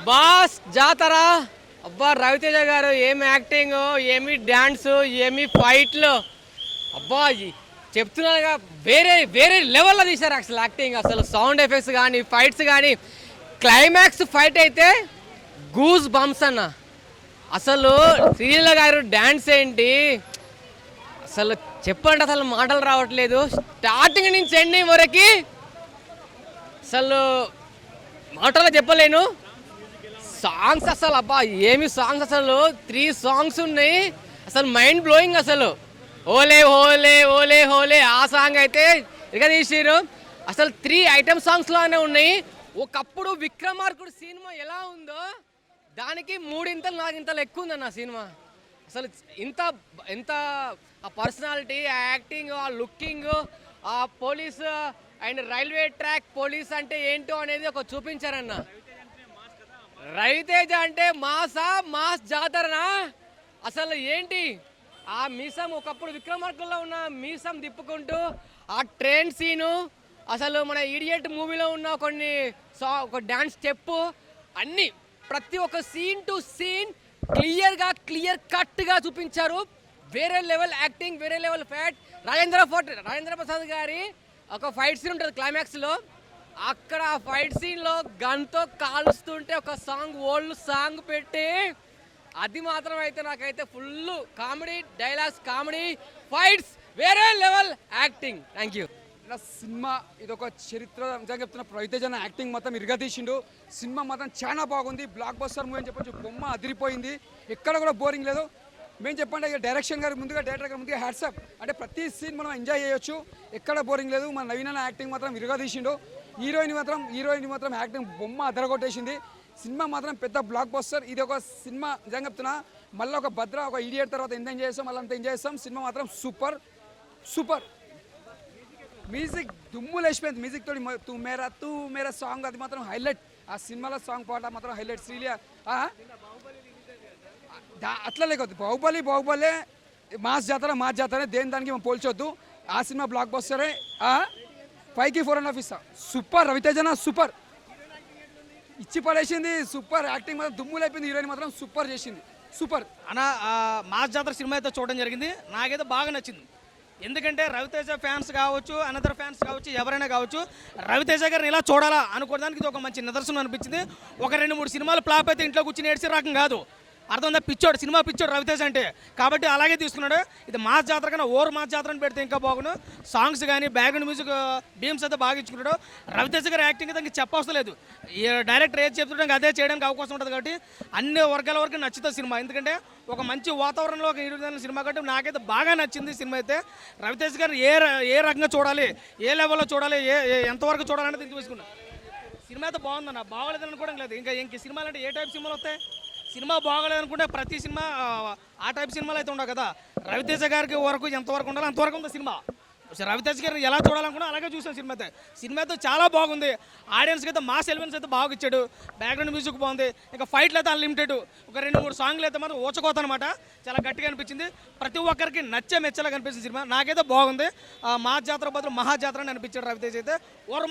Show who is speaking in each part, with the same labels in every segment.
Speaker 1: Boss జాతర అబ్బా రవితేజ గారు ఏమి యాక్టింగ్ ఏమి డ్యాన్స్ ఏమి ఫైట్లు అబ్బా చెప్తున్నానుగా వేరే వేరే లెవెల్లో తీశారు అసలు యాక్టింగ్ అసలు సౌండ్ ఎఫెక్ట్స్ కానీ ఫైట్స్ కానీ క్లైమాక్స్ ఫైట్ అయితే గూస్ బంప్స్ అన్న అసలు శ్రీలీల గారు డ్యాన్స్ ఏంటి అసలు చెప్పండి అసలు మాటలు రావట్లేదు స్టార్టింగ్ నుంచి ఎండింగ్ వరకు అసలు మాటలు చెప్పలేను సాంగ్స్ అసలు అబ్బా ఏమి సాంగ్స్ అసలు 3 సాంగ్స్ ఉన్నాయి అసలు మైండ్ బ్లోయింగ్ అసలు ఓలే ఓలే ఓలే హోలే ఆ సాంగ్ అయితే ఇక తీసిరు అసలు 3 ఐటమ్ సాంగ్స్లోనే ఉన్నాయి ఒకప్పుడు విక్రమార్కుడు సినిమా ఎలా ఉందో దానికి 3 4 ఎక్కువ ఉందన్న సినిమా అసలు ఇంత ఎంత ఆ పర్సనాలిటీ ఆ యాక్టింగ్ ఆ లుకింగ్ ఆ police and railway track police అంటే ఏంటో అనేది ఒక చూపించారన్న రవితేజ అంటే మాస్ జాతరనా అసలు ఏంటి ఆ మీసం ఒకప్పుడు విక్రమార్కుల్లో ఉన్న మీసం తిప్పుకుంటూ ఆ ట్రైన్ సీను అసలు మన ఇడియట్ మూవీలో ఉన్న ఒక డ్యాన్స్ స్టెప్ అన్నీ ప్రతి ఒక్క సీన్ టు సీన్ క్లియర్ కట్గా చూపించారు వేరే లెవెల్ యాక్టింగ్ వేరే లెవెల్ ఫైట్ రాజేంద్ర ప్రసాద్ గారి ఒక ఫైట్ సీన్ ఉంటుంది క్లైమాక్స్లో అక్కడ ఆ ఫైట్ సీన్లో గన్తో కాలుస్తుంటే ఒక ఓల్డ్ సాంగ్ పెట్టి అది మాత్రం అయితే నాకైతే full comedy dialogues comedy fights వేరే level acting thank you
Speaker 2: cinema ఇదొక చరిత్ర నిజంగా చెప్తున్న రవితేజ యాక్టింగ్ మొత్తం ఇరగదీసిండు సినిమా మాత్రం చాలా బాగుంది బ్లాక్ బస్టర్ మూవీ అని చెప్పొచ్చు బొమ్మ అదిరిపోయింది ఎక్కడ కూడా బోరింగ్ లేదు మేము చెప్పండి డైరెక్టర్ గారు ముందుగా హ్యాట్సప్ అంటే ప్రతి సీన్ మనం ఎంజాయ్ చేయొచ్చు ఎక్కడ బోరింగ్ లేదు మన నవీన యాక్టింగ్ మాత్రం ఇరగదీసిండు హీరోయిన్ మాత్రం యాక్టింగ్ బొమ్మ అదరగొట్టేసింది సినిమా మాత్రం పెద్ద బ్లాక్ బస్టర్ ఇది ఒక సినిమా నిజంగా చెప్తున్నా మళ్ళీ ఒక భద్ర ఒక ఇడియట్ తర్వాత ఎంత ఎంజాయ్ చేస్తాం మళ్ళీ అంత ఎంజాయ్ చేస్తాం సినిమా మాత్రం సూపర్ మ్యూజిక్ దుమ్ము లేచిపోయింది మ్యూజిక్ తోటి తూ మేరా సాంగ్ అది మాత్రం హైలైట్ ఆ సినిమాలో సాంగ్ పాట మాత్రం హైలైట్ శ్రీలియా అట్లా లేకొద్దు బాహుబలి మాస్ జాతర దేని దానికి మనం పోల్చొద్దు ఆ సినిమా బ్లాక్ బస్టరే 5కి 4.5 ఇస్తా సూపర్ రవితేజన సూపర్ ఇచ్చి పడేసింది సూపర్ యాక్టింగ్ మాత్రం దుమ్ము లేపింది హీరోయిన్ మాత్రం సూపర్ చేసింది సూపర్
Speaker 3: అన్న మాస్ జాతర సినిమా అయితే చూడడం జరిగింది నాకైతే బాగా నచ్చింది ఎందుకంటే రవితేజ ఫ్యాన్స్ కావచ్చు అనదర్ ఫ్యాన్స్ కావచ్చు ఎవరైనా కావచ్చు రవితేజ గారిని ఇలా చూడాలా అనుకోవడానికి ఇది ఒక మంచి నిదర్శనం అనిపించింది ఒక 2-3 సినిమాలు ఫ్లాప్ అయితే ఇంట్లో కూర్చుని ఏడ్చే రకం కాదు అర్థం సినిమా పిచ్చోడు రవితేజ అంటే కాబట్టి అలాగే తీసుకున్నాడు ఇది మాస్ జాతర కన్నా మాస్ జాతరని పెడితే ఇంకా బాగుండు సాంగ్స్ కానీ బ్యాక్గ్రౌండ్ మ్యూజిక్ బీమ్స్ అయితే బాగా ఇచ్చుకున్నాడు రవితేజ గారి యాక్టింగ్ అయితే ఇంకా చెప్పవసరం లేదు డైరెక్టర్ ఏది చెప్తుంటే అదే చేయడానికి అవకాశం ఉంటుంది కాబట్టి అన్ని వర్గాల వరకు నచ్చుతుంది సినిమా ఎందుకంటే ఒక మంచి వాతావరణంలో ఒక ఇరుదైన సినిమా కాబట్టి నాకైతే బాగా నచ్చింది సినిమా అయితే రవితేజ గారు ఏ రకంగా చూడాలి ఏ లెవెల్లో చూడాలి ఎంతవరకు చూడాలనేది ఇంక తీసుకున్నాను సినిమా అయితే బాగుందన్న బాగోలేదని అనుకోవడం లేదు ఇంక సినిమాలు అంటే ఏ టైప్ సినిమాలు వస్తాయి సినిమా బాగోలేదనుకుంటే ప్రతి సినిమా ఆ టైప్ సినిమాలు అయితే ఉండవు కదా రవితేజ గారికి వరకు ఎంతవరకు ఉండాలో అంతవరకు ఉంది సినిమా రవితేజ గారిని ఎలా చూడాలనుకున్నా అలాగే చూసాను సినిమా అయితే చాలా బాగుంది ఆడియన్స్కి అయితే మాస్ ఎలిమెంట్స్ అయితే బాగా ఇచ్చాడు బ్యాక్గ్రౌండ్ మ్యూజిక్ బాగుంది ఇంకా ఫైట్లు అయితే అన్లిమిటెడ్ ఒక 2-3 సాంగ్లు అయితే మాత్రం ఊచకోత అనమాట చాలా గట్టిగా అనిపించింది ప్రతి ఒక్కరికి మెచ్చలా కనిపిస్తుంది సినిమా నాకైతే బాగుంది మాస్ జాతర బదులు మహా జాతర అని అనిపించాడు రవితేజ అయితే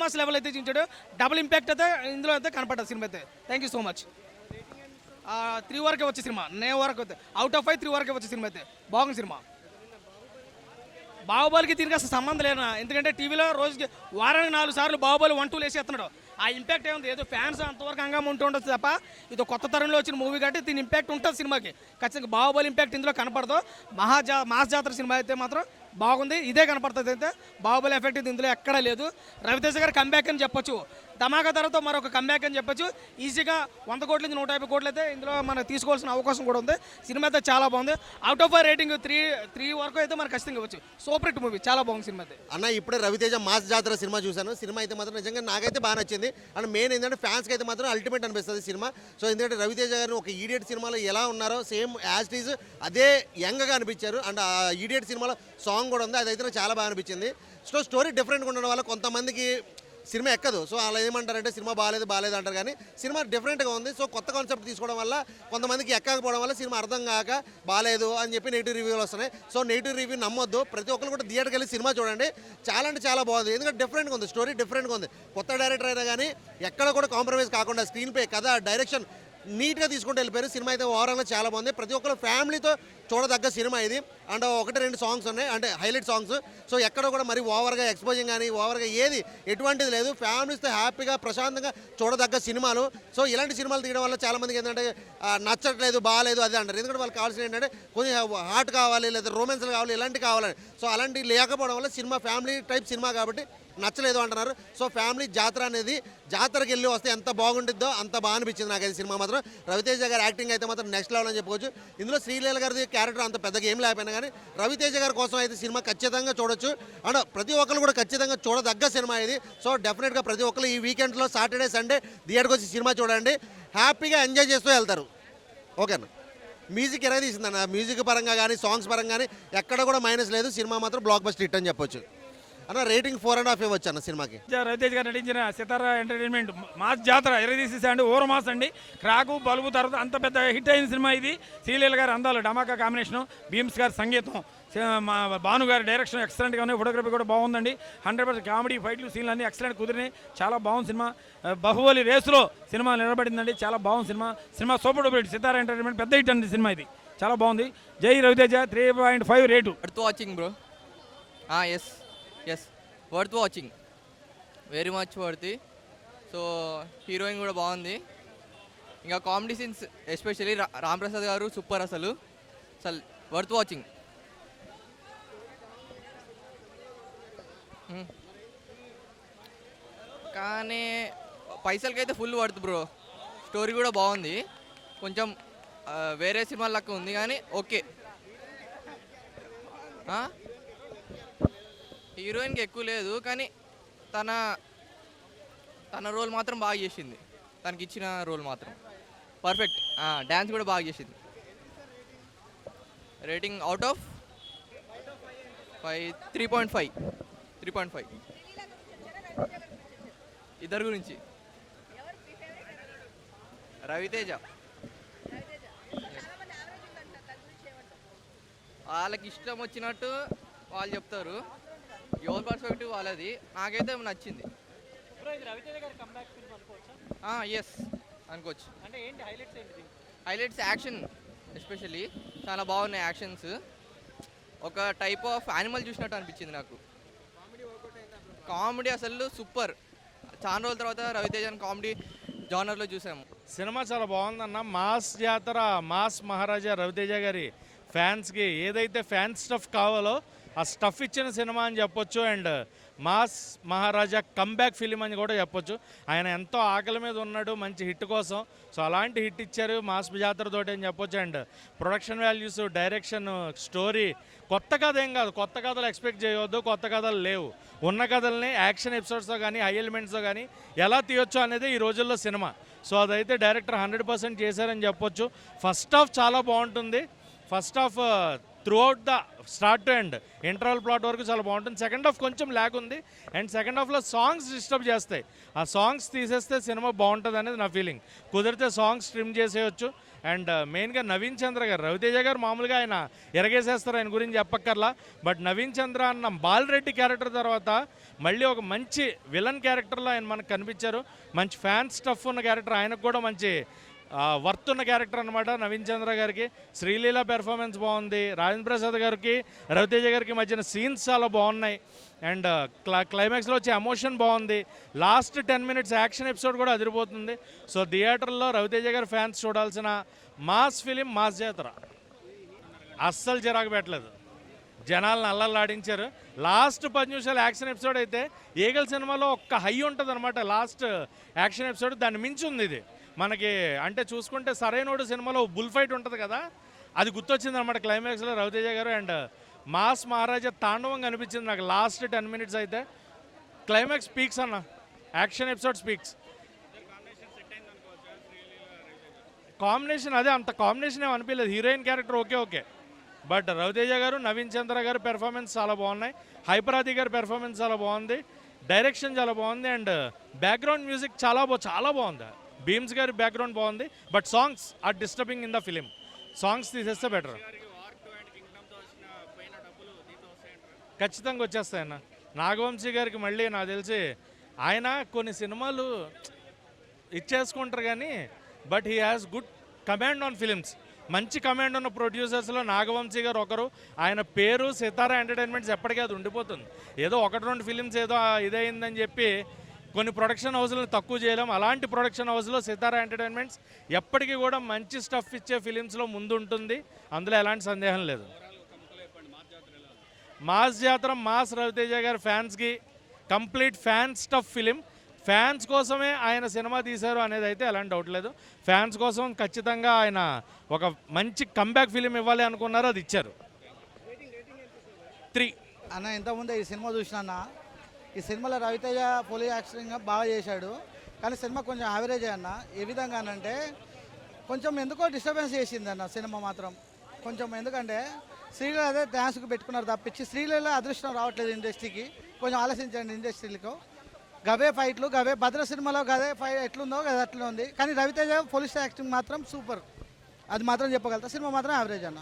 Speaker 3: మాస్ లెవెల్ అయితే ఇచ్చాడు డబుల్ ఇంపాక్ట్ అయితే ఇందులో అయితే కనపడ్డది సినిమా అయితే థ్యాంక్ యూ సో మచ్ 3 వరకే వచ్చే సినిమా వరకు అవుట్ ఆఫ్ 5 3 వరకే వచ్చే సినిమా అయితే బాగుంది సినిమా బాహుబలికి దీనికి అసలు సంబంధం లేనా ఎందుకంటే టీవీలో రోజుకి వారానికి 4 సార్లు బాహుబలి 1-2 వేసేస్తున్నాడు ఆ ఇంపాక్ట్ ఏముంది ఏదో ఫ్యాన్స్ అంతవరకు హంగామా ఉంటూ ఉండొచ్చు తప్ప ఇది కొత్త తరంలో వచ్చిన మూవీ కాబట్టి దీని ఇంపాక్ట్ ఉంటుంది సినిమాకి ఖచ్చితంగా బాహుబలి ఇంపాక్ట్ ఇందులో కనపడదు మాస్ జాతర సినిమా అయితే మాత్రం బాగుంది ఇదే కనపడుతుంది అయితే బాహుబలి ఎఫెక్ట్ ఇది ఇందులో ఎక్కడా లేదు రవితేజ గారు కంబ్యాక్ అని చెప్పొచ్చు ధమాకా ధరతో మరొక కంబ్యాక్ అని చెప్పొచ్చు ఈజీగా 100 కోట్ల నుంచి 150 కోట్లు అయితే ఇందులో మనం తీసుకోవాల్సిన అవకాశం కూడా ఉంది సినిమా అయితే చాలా బాగుంది అవుట్ ఆఫ్ 5 రేటింగ్ 3 వరకు అయితే మనకు ఖచ్చితంగా ఇవ్వచ్చు సూపర్ హిట్ మూవీ చాలా బాగుంది సినిమా అయితే
Speaker 4: అన్న ఇప్పుడే రవితేజ మాస్ జాతర సినిమా చూశాను సినిమా అయితే మాత్రం నిజంగా నాకైతే బాగా నచ్చింది అండ్ మెయిన్ ఏంటంటే ఫ్యాన్స్కి అయితే మాత్రం అల్టిమేట్ అనిపిస్తుంది సినిమా సో ఎందుకంటే రవితేజ గారు ఒక ఈడియట్ సినిమాలో ఎలా ఉన్నారో సేమ్ యాజ్ ఇట్ ఈజ్ అదే యంగ్గా అనిపించారు అండ్ ఆ ఈడియట్ సినిమాలో సాంగ్ కూడా ఉంది అదైతే నాకు చాలా బాగా అనిపించింది సో స్టోరీ డిఫరెంట్గా ఉండడం వల్ల కొంతమందికి సినిమా ఎక్కదు. సో అలా ఏమంటారంటే సినిమా బాగాలేదు అంటారు, కానీ సినిమా డిఫరెంట్గా ఉంది. సో కొత్త కాన్సెప్ట్ తీసుకోవడం వల్ల కొంతమందికి ఎక్కకపోవడం వల్ల సినిమా అర్థం కాక బాగాలేదు అని చెప్పి నెగిటివ్ రివ్యూలు వస్తున్నాయి. సో నెగిటివ్ రివ్యూ నమ్మొద్దు, ప్రతి ఒక్కరు కూడా థియేటర్కి వెళ్ళి సినిమా చూడండి. చాలా అంటే చాలా బాగుంది, ఎందుకంటే డిఫరెంట్గా ఉంది, స్టోరీ డిఫరెంట్గా ఉంది. కొత్త డైరెక్టర్ అయినా కానీ ఎక్కడ కూడా కాంప్రమైజ్ కాకుండా స్క్రీన్ ప్లే, కథ, డైరెక్షన్ నీట్గా తీసుకుంటూ వెళ్ళిపోయారు. సినిమా అయితే ఓవరాల్గా చాలా బాగుంది. ప్రతి ఒక్కరు ఫ్యామిలీతో చూడదగ్గ సినిమా ఇది. అండ్ 1-2 సాంగ్స్ ఉన్నాయి, అంటే హైలైట్ సాంగ్స్. సో ఎక్కడ కూడా మరి ఓవర్గా ఎక్స్పోజింగ్ కానీ ఓవర్గా ఏది ఎటువంటిది లేదు. ఫ్యామిలీస్తో హ్యాపీగా ప్రశాంతంగా చూడదగ్గ సినిమాలు. సో ఇలాంటి సినిమాలు తీయడం వల్ల చాలామందికి ఏంటంటే నచ్చట్లేదు, బాగాలేదు అది అంటారు. ఎందుకంటే వాళ్ళకి కావాల్సిన ఏంటంటే కొంచెం హార్ట్ కావాలి, లేదా రొమాన్స్లు కావాలి, ఇలాంటివి కావాలని. సో అలాంటివి లేకపోవడం వల్ల సినిమా ఫ్యామిలీ టైప్ సినిమా కాబట్టి నచ్చలేదు అంటున్నారు. సో ఫ్యామిలీ జాతర అనేది, జాతరకి వెళ్ళి వస్తే ఎంత బాగుంటుందో అంత బాగా అనిపించింది నాకు అయితే సినిమా మాత్రం. రవితేజ గారి యాక్టింగ్ అయితే మాత్రం నెక్స్ట్ లెవెల్ అని చెప్పుకోవచ్చు. ఇందులో శ్రీలీల గారి క్యారెక్టర్ అంత పెద్దగా ఏం లేకపోయినా కానీ రవితేజ గారి కోసం అయితే సినిమా ఖచ్చితంగా చూడొచ్చు. అండ్ ప్రతి ఒక్కరు కూడా ఖచ్చితంగా చూడదగ్గ సినిమా ఇది. సో డెఫినెట్గా ప్రతి ఒక్కరు ఈ వీకెండ్లో సాటర్డే సండే థియేటర్కి వచ్చి సినిమా చూడండి, హ్యాపీగా ఎంజాయ్ చేస్తూ వెళ్తారు. ఓకేనా. మ్యూజిక్ ఎరగ తీసిందన్న, మ్యూజిక్ పరంగా కానీ సాంగ్స్ పరంగా కానీ ఎక్కడ కూడా మైనస్ లేదు. సినిమా మాత్రం బ్లాక్ బస్టర్ హిట్ అని చెప్పొచ్చు అన్న. రేటింగ్ 4.5 ఇవ్వచ్చు అన్న సినిమాకి.
Speaker 5: రవితేజ గారు నటించిన సితారా ఎంటర్టైన్మెంట్ మాస్ జాతర ఎరదీసేసండి, ఓవర్ మాస్ అండి. క్రాకు బలుబు తర్వాత అంత పెద్ద హిట్ అయిన సినిమా ఇది. శ్రీలీల గారు అందాలు, డమాకా కాంబినేషను, భీమ్స్ గారి సంగీతం, మా భాను గారి డైరెక్షన్ ఎక్సలెంట్గా ఉన్నాయి. ఫోటోగ్రఫీ కూడా బాగుందండి. 100% కామెడీ, ఫైట్లు, సీన్లు అన్నీ ఎక్సలెంట్ కుదిరినాయి. చాలా బాగుంది సినిమా. బాహుబలి రేసులో సినిమా నిలబడిందండి, చాలా బాగుంది cinema. Cinema super duper hit. Sitara entertainment పెద్ద హిట్ అండి సినిమా ఇది, చాలా బాగుంది. జై Ravi Teja. 3.5 rate.
Speaker 1: Worth watching bro. Yes worth watching, very much worth. So heroine కూడా బాగుంది. ఇంకా comedy scenes especially Ram Prasad గారు సూపర్, అసలు వర్త్ వాచింగ్. కానీ పైసలకైతే ఫుల్ వర్త్ బ్రో. స్టోరీ కూడా బాగుంది, కొంచెం వేరే సినిమా లెక్క ఉంది కానీ ఓకే. హీరోయిన్కి ఎక్కువ లేదు కానీ తన రోల్ మాత్రం బాగా చేసింది. తనకి ఇచ్చిన రోల్ మాత్రం పర్ఫెక్ట్. డ్యాన్స్ కూడా బాగా చేసింది. Rating out of 3.5. ఇద్దరు గురించి రవితేజ. వాళ్ళకి ఇష్టం వచ్చినట్టు వాళ్ళు చెప్తారు, ఎవరి పర్స్పెక్టివ్ వాళ్ళది. నాకైతే నచ్చింది. ఎస్ అనుకోవచ్చు. హైలైట్స్ యాక్షన్ ఎస్పెషల్లీ చాలా బాగున్నాయి. యాక్షన్స్ ఒక టైప్ ఆఫ్ యానిమల్ చూసినట్టు అనిపించింది నాకు. కామెడీ అసలు సూపర్. చాలా రోజుల తర్వాత రవితేజని కామెడీ జానర్లో చూసాము.
Speaker 6: సినిమా చాలా బాగుందన్న. మాస్ జాతర, మాస్ మహారాజా రవితేజ గారి ఫ్యాన్స్కి ఏదైతే ఫ్యాన్ స్టఫ్ కావాలో ఆ స్టఫ్ ఇచ్చిన సినిమా అని చెప్పొచ్చు. And mass Maharaja comeback film అని కూడా చెప్పొచ్చు. ఆయన ఎంతో ఆకలి మీద ఉన్నాడు మంచి హిట్ కోసం. సో అలాంటి హిట్ ఇచ్చారు మాస్ జాతరతోటి అని చెప్పొచ్చు. And production values, direction, story, కొత్త కథ ఏం కాదు. కొత్త కథలు ఎక్స్పెక్ట్ చేయవద్దు, కొత్త కథలు లేవు. ఉన్న కథల్ని యాక్షన్ ఎపిసోడ్స్తో కానీ హై ఎలిమెంట్స్తో కానీ ఎలా తీయొచ్చు అనేది ఈ రోజుల్లో సినిమా. సో అదైతే డైరెక్టర్ 100% చేశారని చెప్పొచ్చు. ఫస్ట్ హాఫ్ చాలా బాగుంటుంది. First half through out the start to end interval plot వరకు చాలా బాగుంటుంది. సెకండ్ హాఫ్ కొంచెం ల్యాక్ ఉంది. అండ్ సెకండ్ హాఫ్లో సాంగ్స్ డిస్టర్బ్ చేస్తాయి. ఆ సాంగ్స్ తీసేస్తే సినిమా బాగుంటుంది అనేది నా ఫీలింగ్. కుదిరితే సాంగ్స్ ట్రిమ్ చేసేయచ్చు. అండ్ మెయిన్గా నవీన్ చంద్ర గారు, రవితేజ గారు మామూలుగా ఆయన ఎరగేసేస్తారు, ఆయన గురించి చెప్పక్కర్లా. బట్ నవీన్ చంద్ర అన్న బాలరెడ్డి క్యారెక్టర్ తర్వాత మళ్ళీ ఒక మంచి విలన్ క్యారెక్టర్లో ఆయన మనకు కనిపించారు. మంచి ఫ్యాన్ స్టఫ్ ఉన్న క్యారెక్టర్, ఆయనకు కూడా మంచి వర్త్ ఉన్న క్యారెక్టర్ అనమాట నవీన్ చంద్ర గారికి. శ్రీలీల పెర్ఫార్మెన్స్ బాగుంది. రాజేంద్ర ప్రసాద్ గారికి రవితేజ గారికి మధ్యన సీన్స్ చాలా బాగున్నాయి. అండ్ క్లైమాక్స్లో వచ్చే ఎమోషన్ బాగుంది. లాస్ట్ 10 minutes యాక్షన్ ఎపిసోడ్ కూడా అదిరిపోతుంది. సో థియేటర్లో రవితేజ గారి ఫ్యాన్స్ చూడాల్సిన మాస్ ఫిలిం మాస్ జాతర. అస్సలు చిరాకు పెట్టలేదు, జనాలను అల్లల్లాడించారు. లాస్ట్ 10 నిమిషాలు యాక్షన్ ఎపిసోడ్ అయితే ఈగల్ సినిమాలో ఒక్క హై ఉంటుంది అనమాట. లాస్ట్ యాక్షన్ ఎపిసోడ్ దాన్ని మించి ఉంది ఇది మనకి. అంటే చూసుకుంటే సరైనోడు సినిమాలో బుల్ ఫైట్ ఉంటుంది కదా, అది గుర్తొచ్చింది అనమాట క్లైమాక్స్లో రవితేజ గారు. అండ్ మాస్ మహారాజా తాండవం కనిపించింది నాకు లాస్ట్ 10 minutes అయితే. క్లైమాక్స్ స్పీక్స్ అన్న, యాక్షన్ ఎపిసోడ్ స్పీక్స్. కాంబినేషన్ అదే, అంత కాంబినేషన్ ఏమి అనిపించలేదు. Heroine character okay, but Ravi Teja గారు, నవీన్ చంద్ర గారు పెర్ఫార్మెన్స్ చాలా బాగున్నాయి. హైపరాది గారి పెర్ఫార్మెన్స్ చాలా బాగుంది. డైరెక్షన్ చాలా బాగుంది అండ్ బ్యాక్గ్రౌండ్ మ్యూజిక్ చాలా బాగుంది. భీమ్స్ గారి బ్యాక్గ్రౌండ్ బాగుంది, but songs are disturbing in the film. Songs తీసేస్తే బెటర్. ఖచ్చితంగా వచ్చేస్తాయన్న. నాగవంశీ గారికి మళ్ళీ నాకు తెలిసి ఆయన కొన్ని సినిమాలు ఇచ్చేసుకుంటారు కానీ but he has good command on films. మంచి కమాండ్ ఉన్న ప్రొడ్యూసర్స్లో నాగవంశీ గారు ఒకరు. ఆయన పేరు సితారా ఎంటర్టైన్మెంట్స్ ఎప్పటికీ అది ఉండిపోతుంది. ఏదో 1-2 ఫిలిమ్స్ ఏదో ఇదైందని చెప్పి కొన్ని ప్రొడక్షన్ హౌస్లను తక్కువ చేయలేం. అలాంటి ప్రొడక్షన్ హౌస్లో సితారా ఎంటర్టైన్మెంట్స్ ఎప్పటికీ కూడా మంచి స్టఫ్ ఇచ్చే ఫిలిమ్స్లో ముందుంటుంది, అందులో ఎలాంటి సందేహం లేదు. మాస్ జాతర మాస్ రవితేజ గారి ఫ్యాన్స్కి complete fan stuff film. Fans కోసమే ఆయన సినిమా తీశారు అనేది అయితే ఎలాంటి డౌట్ లేదు. ఫ్యాన్స్ కోసం ఖచ్చితంగా ఆయన ఒక మంచి కంబ్యాక్ ఫిలిం ఇవ్వాలి అనుకున్నారు, అది ఇచ్చారు. 3
Speaker 7: అన్న ఇంతకుముందే ఈ సినిమా చూసినా, ఈ సినిమాలో రవితేజ పోలీ యాక్టింగ్ బాగా చేశాడు, కానీ సినిమా కొంచెం యావరేజ్ అన్న. ఏ విధంగా అంటే కొంచెం ఎందుకో డిస్టర్బెన్స్ చేసింది అన్న సినిమా మాత్రం కొంచెం. ఎందుకంటే స్త్రీలు అదే డ్యాన్స్కి పెట్టుకున్నారు తప్పించి స్త్రీలలో అదృష్టం రావట్లేదు ఇండస్ట్రీకి. కొంచెం ఆలోచించండి ఇండస్ట్రీలకు. గవే ఫైట్లు గవే భద్ర సినిమాలో గదే ఫైట్ ఎట్లుందో గదే అట్లా ఉంది, కానీ రవితేజ పోలీస్ యాక్టింగ్ మాత్రం సూపర్, అది మాత్రం చెప్పగలుగుతా. సినిమా మాత్రం యావరేజ్ అన్న.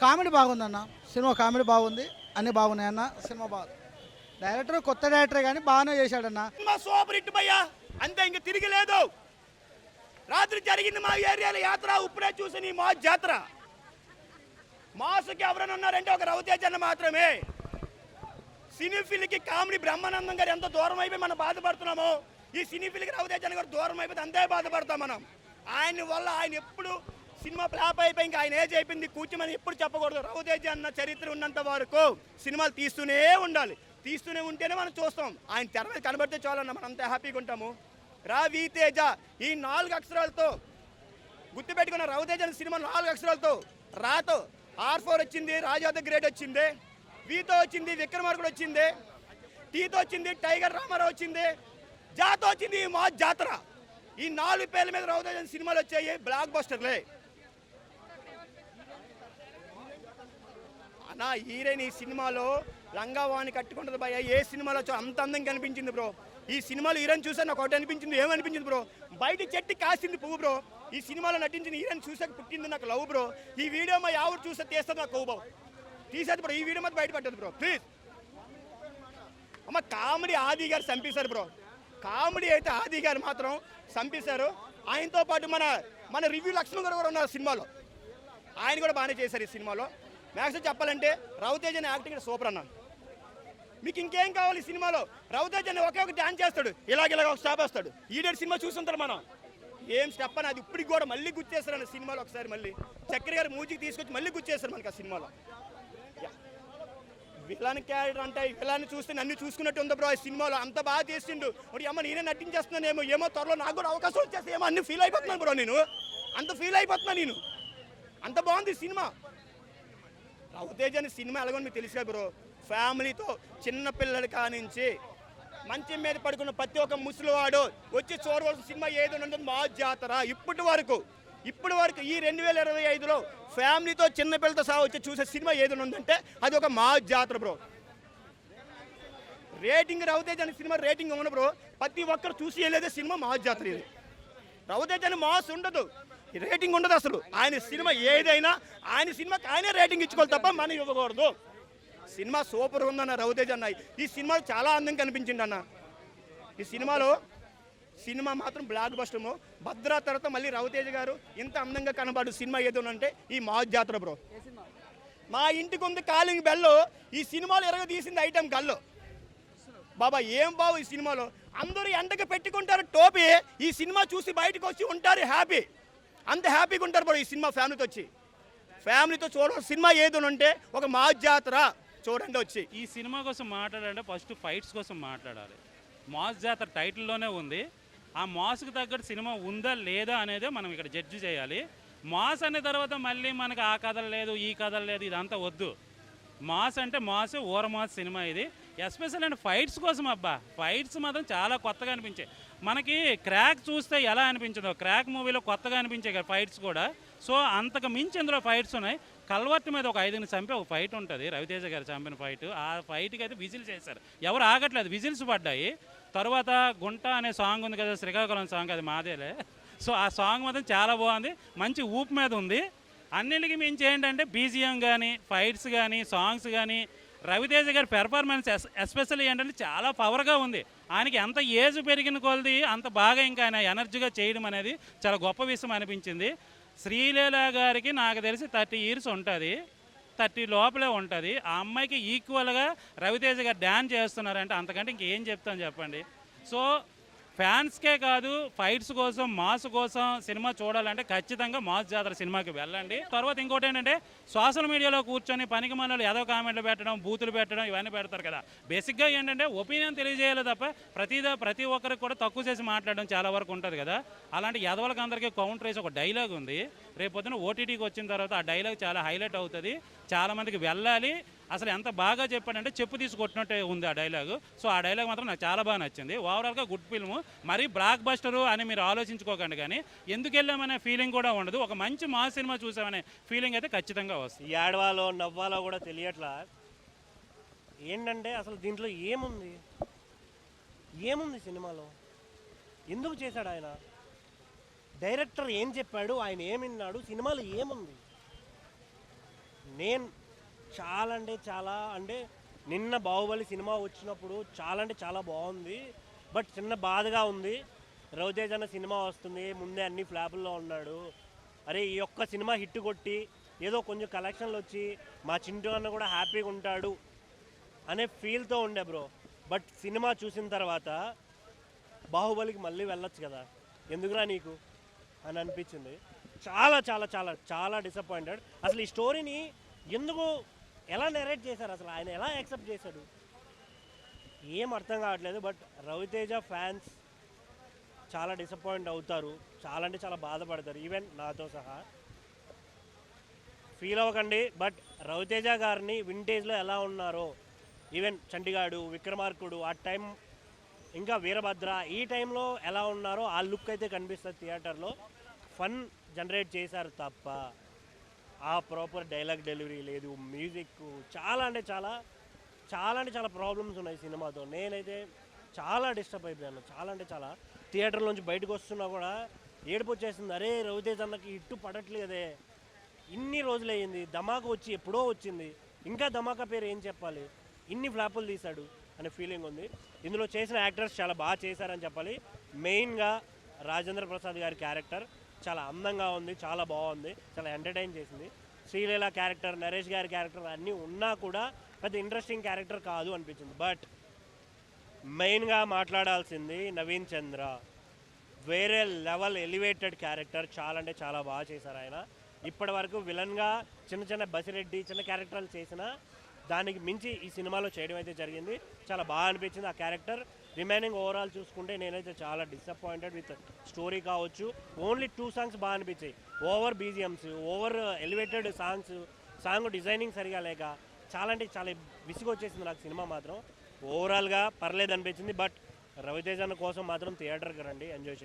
Speaker 7: కామెడీ బాగుందన్న, సినిమా కామెడీ బాగుంది, అన్నీ బాగున్నాయి అన్న. సినిమా బాగుంది. డైరెక్టర్ కొత్త డైరెక్టరే కానీ బాగానే చేశాడన్న.
Speaker 8: సినిమా సూపర్ హిట్ భయ్యా, అంతే ఇంక తిరిగి లేదు. రాత్రి జరిగింది మా ఏరియాలో యాత్ర, ఇప్పుడే చూసి నీ మా జాతర. మాసుకి ఎవరైనా ఉన్నారంటే ఒక రవితేజ అన్న మాత్రమే. సినీఫిల్కి కామెడీ బ్రహ్మానందం గారు ఎంత దూరం అయిపోయి మనం బాధపడుతున్నామో, ఈ సినీఫిల్కి రవితేజ అన్న గారు దూరం అయిపోతే అంతే బాధపడతాం మనం. ఆయన వల్ల ఆయన ఎప్పుడు సినిమా ఫ్లాప్ అయిపోయి ఇంకా ఆయన ఏజ్ అయిపోయింది కూర్చోమని ఎప్పుడు చెప్పకూడదు. రవితేజ అన్న చరిత్ర ఉన్నంత వరకు సినిమాలు తీస్తూనే ఉండాలి, తీస్తూనే ఉంటేనే మనం చూస్తాం. ఆయన తెర మీద కనబడితే చాలన్న మనం అంత హ్యాపీగా ఉంటాము. రవితేజ ఈ 4 అక్షరాలతో గుర్తుపెట్టుకున్న రవితేజ అనే సినిమా 4 అక్షరాలతో. రాతో R4 వచ్చింది, రాజా ద గ్రేట్ వచ్చింది, వీతో వచ్చింది, విక్రమార్కుడు వచ్చింది, టీతో వచ్చింది, టైగర్ రామారావు వచ్చింది, జాతో వచ్చింది మా జాతర. ఈ 4 పేర్ల మీద రవితేజ సినిమాలు వచ్చాయి, బ్లాక్ బస్టర్లే. అన్నా హీరోయిన్ ఈ సినిమాలో లంగావాణి కట్టుకుంటుంది భయ్య. ఏ సినిమాలో అంత అందంగా కనిపించింది బ్రో. ఈ సినిమాలో హీరోయిన్ చూసాను నాకు ఒకటి అనిపించింది. ఏమనిపించింది బ్రో, బయట చెట్టు కాసింది పువ్వు బ్రో. ఈ సినిమాలో నటించిన హీరోయిన్ చూసాక పుట్టింది నాకు లవ్ బ్రో. ఈ వీడియో మా ఎవరు చూస్తే తీస్తుంది నాకు కొవ్వు తీసేది బ్రో. ఈ వీడియో మాత్రం బయట పట్టదు బ్రో ప్లీజ్. అమ్మ కామెడీ ఆది గారు చంపేశారు బ్రో. కామెడీ అయితే ఆది గారు మాత్రం చంపేశారు. ఆయనతో పాటు మన రివ్యూ లక్ష్మణ్ గారు కూడా ఉన్నారు సినిమాలో, ఆయన కూడా బాగానే చేశారు ఈ సినిమాలో. మ్యాక్సిమం చెప్పాలంటే రవితేజ అనే యాక్టింగ్ సూపర్ అన్నాను. మీకు ఇంకేం కావాలి ఈ సినిమాలో? రవితేజ అని ఒకే ఒక డాన్స్ చేస్తాడు, ఇలాగ ఒక స్టాప్ వేస్తాడు. ఈడేడు సినిమా చూస్తుంటారు మనం, ఏం స్టెప్ అని అది ఇప్పటికి కూడా మళ్ళీ గుర్తేస్తారు సినిమాలో. ఒకసారి మళ్ళీ చక్కెర గారు మ్యూజిక్ తీసుకొచ్చి మళ్ళీ గుర్తేస్తారు మనకి ఆ సినిమాలో. విలన్ క్యారెక్టర్ అంటే విలన్ చూస్తే నన్ను చూసుకున్నట్టు ఉంది బ్రో. ఈ సినిమాలో అంత బాగా చేసిండు. అమ్మ నేనే నటించేస్తున్నానేమో, ఏమో త్వరలో నాకు కూడా అవకాశం వచ్చేస్తే ఏమో అన్ని ఫీల్ అయిపోతున్నాను బ్రో. నేను అంత ఫీల్ అయిపోతున్నాను, నేను అంత బాగుంది సినిమా. రవితేజ అనే సినిమా ఎలాగో మీకు తెలుసు కదా బ్రో. ఫ్యామిలీతో చిన్న పిల్లల కానించి మంచం మీద పడుకున్న ప్రతి ఒక్క ముసలివాడు వచ్చి చూడవలసిన సినిమా ఏదో ఉంటుంది మా జాతర. ఇప్పటి వరకు ఈ 2025లో ఫ్యామిలీతో చిన్నపిల్లలతో సహా వచ్చి చూసే సినిమా ఏదైనా ఉందంటే అది ఒక మా జాతర బ్రో. రేటింగ్ రవితేజ అనే సినిమా రేటింగ్ ఉన్న బ్రో. ప్రతి ఒక్కరు చూసి వెళ్ళేదే సినిమా మా జాతర. ఇది రవితేజ అని మాస్ ఉండదు, రేటింగ్ ఉండదు అసలు. ఆయన సినిమా ఏదైనా ఆయన సినిమాకి ఆయనే రేటింగ్ ఇచ్చుకోవాలి తప్ప మనం ఇవ్వకూడదు. సినిమా సూపర్ ఉందన్న రవితేజ అన్న. ఈ సినిమాలో చాలా అందంగా కనిపించింది అన్న. ఈ సినిమా మాత్రం బ్లాక్ బస్టర్. భద్రా తర్వాత మళ్ళీ రవితేజ గారు ఇంత అందంగా కనబడు సినిమా ఏదోనంటే ఈ మా జాతర బ్రో. మా ఇంటికి ఉంది కాలింగ్ బెల్. ఈ సినిమాలో ఎరగ తీసింది ఐటమ్ గల్లు బాబా. ఏం బాబు ఈ సినిమాలో అందరూ ఎండకు పెట్టుకుంటారు టోపీ. ఈ సినిమా చూసి బయటకు వచ్చి ఉంటారు హ్యాపీ, అంత హ్యాపీగా ఉంటారు బ్రో. ఈ సినిమా ఫ్యామిలీతో చూడాలి సినిమా ఏదోనంటే ఒక మా జాతర చూడండి వచ్చి.
Speaker 9: ఈ సినిమా కోసం మాట్లాడాలంటే ఫస్ట్ ఫైట్స్ కోసం మాట్లాడాలి. మాస్ జాతర టైటిల్లోనే ఉంది. ఆ మాస్కి తగ్గట్టు సినిమా ఉందా లేదా అనేదే మనం ఇక్కడ జడ్జి చేయాలి. మాస్ అనే తర్వాత మళ్ళీ మనకి ఆ కథలు లేదు ఈ కథలు లేదు ఇదంతా వద్దు. మాస్ అంటే మాస్ ఓర మాస్ సినిమా ఇది. ఎస్పెషల్ అంటే ఫైట్స్ కోసం అబ్బా, ఫైట్స్ మాత్రం చాలా కొత్తగా అనిపించాయి మనకి. క్రాక్ చూస్తే ఎలా అనిపించదో, క్రాక్ మూవీలో కొత్తగా అనిపించాయి కదా ఫైట్స్ కూడా. సో అంతకు మించి ఇందులో ఫైట్స్ ఉన్నాయి. కల్వర్ట్ మీద ఒక 5ని చంపి ఒక ఫైట్ ఉంటుంది, రవితేజ గారు చంపిన ఫైట్. ఆ ఫైట్కి అయితే విజిల్ చేశారు, ఎవరు ఆగట్లేదు, విజిల్స్ పడ్డాయి. తర్వాత గుంట అనే సాంగ్ ఉంది కదా, శ్రీకాకుళం సాంగ్, అది మాదేలే. సో ఆ సాంగ్ మాత్రం చాలా బాగుంది, మంచి ఊపు మీద ఉంది. అన్నింటికి మించి ఏంటంటే బీజిఎం కానీ, ఫైట్స్ కానీ, సాంగ్స్ కానీ, రవితేజ గారి పెర్ఫార్మెన్స్ ఎస్పెషల్లీ ఏంటంటే చాలా పవర్గా ఉంది. ఆయనకి ఎంత ఏజ్ పెరిగిన కొలది అంత బాగా ఇంకా ఆయన ఎనర్జీగా చేయడం అనేది చాలా గొప్ప విషయం అనిపించింది. శ్రీలీల గారికి నాకు తెలిసి 30 years ఉంటుంది, 30 లోపలే ఉంటుంది. ఆ అమ్మాయికి ఈక్వల్గా రవితేజ గారు డ్యాన్స్ చేస్తున్నారంటే అంతకంటే ఇంకేం చెప్తాను చెప్పండి. సో ఫ్యాన్స్కే కాదు, ఫైట్స్ కోసం, మాస్ కోసం సినిమా చూడాలంటే ఖచ్చితంగా మాస్ జాతర సినిమాకి వెళ్ళండి. తర్వాత ఇంకోటి ఏంటంటే సోషల్ మీడియాలో కూర్చొని పనికి మనలు ఏదో కామెంట్లు పెట్టడం, బూతులు పెట్టడం ఇవన్నీ పెడతారు కదా. బేసిక్గా ఏంటంటే ఒపీనియన్ తెలియజేయాలి తప్ప ప్రతి ఒక్కరికి కూడా తక్కువ చేసి మాట్లాడడం చాలా వరకు ఉంటుంది కదా. అలాంటి ఎదవలకు అందరికీ కౌంటర్ వేసి ఒక డైలాగ్ ఉంది, రేపొద్దున ఓటీటీకి వచ్చిన తర్వాత ఆ డైలాగ్ చాలా హైలైట్ అవుతుంది, చాలామందికి వెళ్ళాలి. అసలు ఎంత బాగా చెప్పాడంటే చెప్పు తీసి కొట్టినట్టే ఉంది ఆ డైలాగు. సో ఆ డైలాగ్ మాత్రం నాకు చాలా బాగా నచ్చింది. ఓవరాల్గా గుడ్ ఫిల్మ్, మరీ బ్లాక్ బస్టరు అని మీరు ఆలోచించుకోకండి, కానీ ఎందుకు వెళ్ళామనే ఫీలింగ్ కూడా ఉండదు. ఒక మంచి మాస్ సినిమా చూసామనే ఫీలింగ్ అయితే ఖచ్చితంగా వస్తుంది.
Speaker 10: ఏడవాలో నవ్వాలో కూడా తెలియట్లా. ఏంటంటే అసలు దీంట్లో ఏముంది సినిమాలో, ఎందుకు చేశాడు ఆయన, డైరెక్టర్ ఏం చెప్పాడు, ఆయన ఏం విన్నాడు, సినిమాలో ఏముంది. నేను చాలా అంటే నిన్న బాహుబలి సినిమా వచ్చినప్పుడు చాలా బాగుంది, బట్ చిన్న బాధగా ఉంది. రవితేజ అన్న సినిమా వస్తుంది, ముందే అన్ని ఫ్లాపుల్లో ఉన్నాడు. అరే ఈ ఒక్క సినిమా హిట్ కొట్టి ఏదో కొంచెం కలెక్షన్లు వచ్చి మా చింటూ అన్న కూడా హ్యాపీగా ఉంటాడు అనే ఫీల్తో ఉండే బ్రో. బట్ సినిమా చూసిన తర్వాత బాహుబలికి మళ్ళీ వెళ్ళొచ్చు కదా, ఎందుకురా నీకు అని అనిపించింది. చాలా డిసప్పాయింటెడ్. అసలు ఈ స్టోరీని ఎందుకు ఎలా నెరేట్ చేశారు, అసలు ఆయన ఎలా యాక్సెప్ట్ చేశాడు, ఏం అర్థం కావట్లేదు. బట్ రవితేజ ఫ్యాన్స్ చాలా డిసప్పాయింట్ అవుతారు, చాలా బాధపడతారు, ఈవెన్ నాతో సహా. ఫీల్ అవ్వకండి, బట్ రవితేజ గారిని వింటేజ్లో ఎలా ఉన్నారో, ఈవెన్ చంటిగాడు, విక్రమార్కుడు, ఆ టైం ఇంకా వీరభద్ర, ఈ టైంలో ఎలా ఉన్నారో ఆ లుక్ అయితే కనిపిస్తుంది థియేటర్లో. ఫన్ జనరేట్ చేశారు తప్ప ఆ ప్రాపర్ డైలాగ్ డెలివరీ లేదు, మ్యూజిక్ చాలా ప్రాబ్లమ్స్ ఉన్నాయి సినిమాతో. నేనైతే చాలా డిస్టర్బ్ అయిపోయాను, చాలా థియేటర్లోంచి బయటకు వస్తున్నా కూడా ఏడుపు వచ్చేసింది. అరే రవితేజ అన్నకి ఇట్టు పడట్లేదే, ఇన్ని రోజులయ్యింది, ధమాకా వచ్చి ఎప్పుడో వచ్చింది, ఇంకా ధమాకా పేరు ఏం చెప్పాలి, ఇన్ని ఫ్లాపులు తీశాడు అనే ఫీలింగ్ ఉంది. ఇందులో చేసిన యాక్టర్స్ చాలా బాగా చేశారని చెప్పాలి. మెయిన్గా రాజేంద్ర ప్రసాద్ గారి క్యారెక్టర్ చాలా అందంగా ఉంది, చాలా బాగుంది, చాలా ఎంటర్టైన్ చేసింది. శ్రీలీల క్యారెక్టర్, నరేష్ గారి క్యారెక్టర్ అన్నీ ఉన్నా కూడా పెద్ద ఇంట్రెస్టింగ్ క్యారెక్టర్ కాదు అనిపించింది. బట్ మెయిన్గా మాట్లాడాల్సింది నవీన్ చంద్ర, వేరే లెవెల్ ఎలివేటెడ్ క్యారెక్టర్, చాలా బాగా చేశారు ఆయన. ఇప్పటి వరకు విలన్గా చిన్న బసిరెడ్డి చిన్న క్యారెక్టర్లు చేసినా దానికి మించి ఈ సినిమాలో చేయడం అయితే జరిగింది, చాలా బాగా అనిపించింది ఆ క్యారెక్టర్. రిమైనింగ్ ఓవరాల్ చూసుకుంటే నేనైతే చాలా డిసప్పాయింటెడ్ విత్ స్టోరీ కావచ్చు. ఓన్లీ 2 songs బాగా అనిపించాయి, over BGMs, over elevated song designing సరిగా లేక చాలా విసుగు వచ్చేసింది నాకు సినిమా మాత్రం. ఓవరాల్గా పర్లేదు అనిపించింది. బట్ రవితేజ కోసం మాత్రం థియేటర్కి రండి, ఎంజాయ్ చేయండి.